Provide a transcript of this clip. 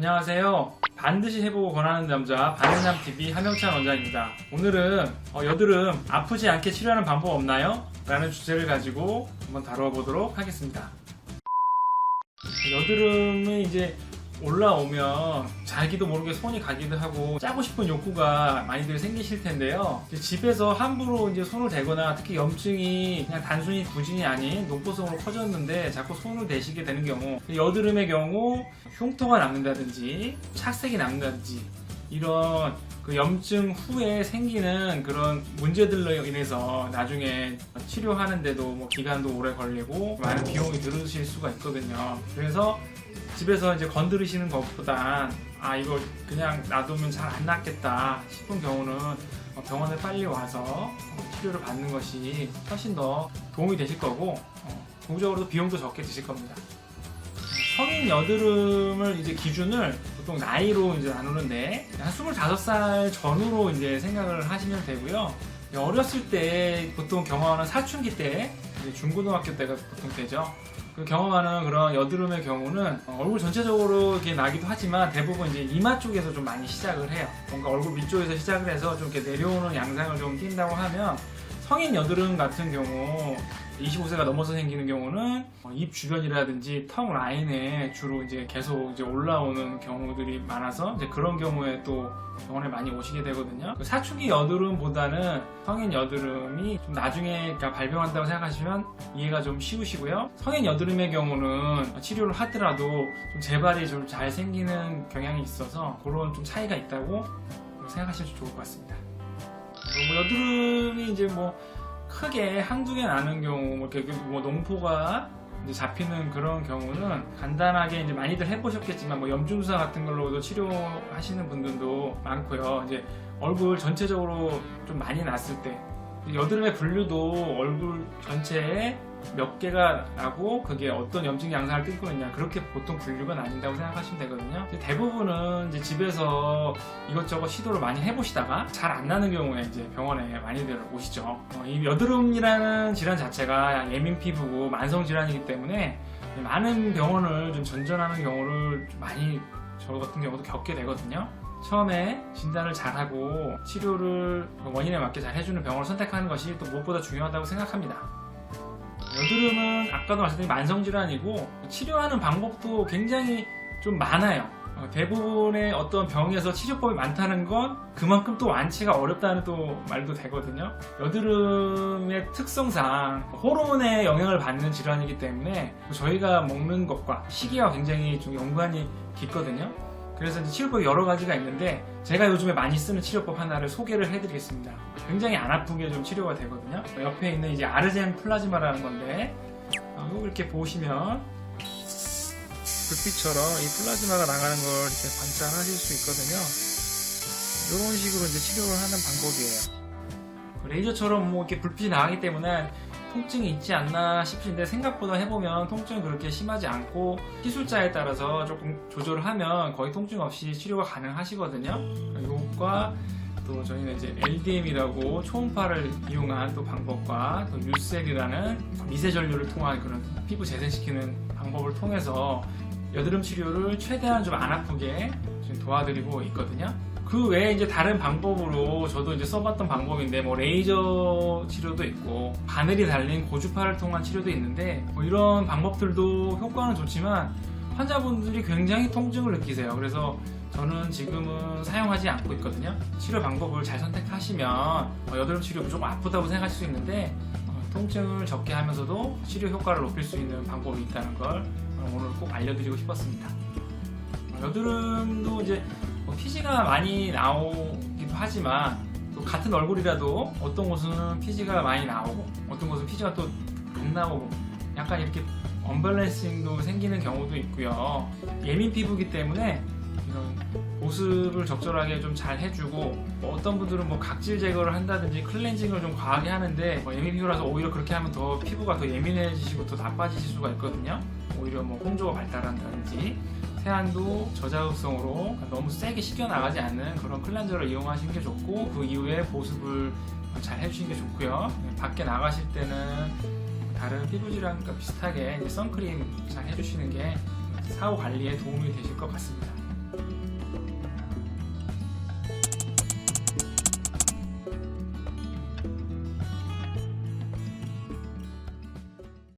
안녕하세요. 반드시 해보고 권하는 남자 반응남TV 한명찬 원장입니다. 오늘은 여드름 아프지 않게 치료하는 방법 없나요? 라는 주제를 가지고 한번 다뤄보도록 하겠습니다. 여드름이 이제 올라오면 자기도 모르게 손이 가기도 하고 짜고 싶은 욕구가 많이들 생기실 텐데요. 집에서 함부로 이제 손을 대거나 특히 염증이 그냥 단순히 부진이 아닌 녹보성으로 커졌는데 자꾸 손을 대시게 되는 경우, 여드름의 경우 흉터가 남는다든지 착색이 남는다든지 이런 그 염증 후에 생기는 그런 문제들로 인해서 나중에 치료하는데도 뭐 기간도 오래 걸리고 많은 비용이 들으실 수가 있거든요. 그래서 집에서 이제 건드리시는 것보단 이거 그냥 놔두면 잘 안 낫겠다 싶은 경우는 병원에 빨리 와서 치료를 받는 것이 훨씬 더 도움이 되실 거고 궁극적으로도 비용도 적게 드실 겁니다. 성인 여드름을 이제 기준을 보통 나이로 이제 나누는데 한 25살 전후로 이제 생각을 하시면 되고요. 어렸을 때 보통 경험하는 사춘기 때, 중고등학교 때가 보통 되죠. 그 경험하는 그런 여드름의 경우는 얼굴 전체적으로 이렇게 나기도 하지만 대부분 이제 이마 쪽에서 좀 많이 시작을 해요. 뭔가 얼굴 위쪽에서 시작을 해서 좀 이렇게 내려오는 양상을 좀 띈다고 하면, 성인 여드름 같은 경우 25세가 넘어서 생기는 경우는 입 주변이라든지 턱 라인에 주로 이제 계속 이제 올라오는 경우들이 많아서 이제 그런 경우에 또 병원에 많이 오시게 되거든요. 사춘기 여드름보다는 성인 여드름이 좀 나중에 발병한다고 생각하시면 이해가 좀 쉬우시고요. 성인 여드름의 경우는 치료를 하더라도 좀 재발이 좀 잘 생기는 경향이 있어서 그런 좀 차이가 있다고 생각하시면 좋을 것 같습니다. 여드름이 이제 크게 한두 개 나는 경우, 이렇게 농포가 이제 잡히는 그런 경우는 간단하게 이제 많이들 해보셨겠지만 염증주사 같은 걸로도 치료하시는 분들도 많고요. 이제 얼굴 전체적으로 좀 많이 났을 때 여드름의 분류도 얼굴 전체에 몇 개가 나고 그게 어떤 염증 양상을 띠고 있냐, 그렇게 보통 분류가 나뉜다고 생각하시면 되거든요. 대부분은 이제 집에서 이것저것 시도를 많이 해보시다가 잘 안 나는 경우에 이제 병원에 많이들 오시죠. 이 여드름이라는 질환 자체가 예민 피부고 만성 질환이기 때문에 많은 병원을 좀 전전하는 경우를 좀 많이 저 같은 경우도 겪게 되거든요. 처음에 진단을 잘하고 치료를 원인에 맞게 잘 해주는 병원을 선택하는 것이 또 무엇보다 중요하다고 생각합니다. 여드름은 아까도 말씀드린 만성질환이고 치료하는 방법도 굉장히 좀 많아요. 대부분의 어떤 병에서 치료법이 많다는 건 그만큼 또 완치가 어렵다는 또 말도 되거든요. 여드름의 특성상 호르몬의 영향을 받는 질환이기 때문에 저희가 먹는 것과 시기와 굉장히 좀 연관이 깊거든요. 그래서 이제 치료법이 여러 가지가 있는데 제가 요즘에 많이 쓰는 치료법 하나를 소개를 해드리겠습니다. 굉장히 안 아프게 좀 치료가 되거든요. 옆에 있는 이제 아르젠 플라즈마라는 건데 이렇게 보시면 불빛처럼 이 플라즈마가 나가는 걸 이렇게 관찰하실 수 있거든요. 이런 식으로 이제 치료를 하는 방법이에요. 레이저처럼 이렇게 불빛이 나가기 때문에 통증이 있지 않나 싶으신데 생각보다 해보면 통증은 그렇게 심하지 않고 시술자에 따라서 조금 조절을 하면 거의 통증 없이 치료가 가능하시거든요. 이것과 또 저희는 이제 LDM이라고 초음파를 이용한 또 방법과 또 유셀이라는 미세 전류를 통한 그런 피부 재생시키는 방법을 통해서 여드름 치료를 최대한 좀 안 아프게 좀 도와드리고 있거든요. 그 외에 이제 다른 방법으로 저도 이제 써봤던 방법인데 레이저 치료도 있고 바늘이 달린 고주파를 통한 치료도 있는데 이런 방법들도 효과는 좋지만 환자분들이 굉장히 통증을 느끼세요. 그래서 저는 지금은 사용하지 않고 있거든요. 치료 방법을 잘 선택하시면 여드름 치료 무조건 아프다고 생각하실 수 있는데 통증을 적게 하면서도 치료 효과를 높일 수 있는 방법이 있다는 걸 오늘 꼭 알려드리고 싶었습니다. 여드름도 이제 피지가 많이 나오기도 하지만 또 같은 얼굴이라도 어떤 곳은 피지가 많이 나오고 어떤 곳은 피지가 또 안 나오고 약간 이렇게 언밸런싱도 생기는 경우도 있고요. 예민 피부이기 때문에 이런 보습을 적절하게 좀 잘 해주고 어떤 분들은 각질 제거를 한다든지 클렌징을 좀 과하게 하는데 예민 피부라서 오히려 그렇게 하면 더 피부가 더 예민해지시고 더 나빠지실 수가 있거든요. 오히려 홍조가 발달한다든지 세안도 저자극성으로 너무 세게 씻겨나가지 않는 그런 클렌저를 이용하시는 게 좋고 그 이후에 보습을 잘 해주시는 게 좋고요. 밖에 나가실 때는 다른 피부 질환과 비슷하게 선크림 잘 해주시는 게 사후 관리에 도움이 되실 것 같습니다.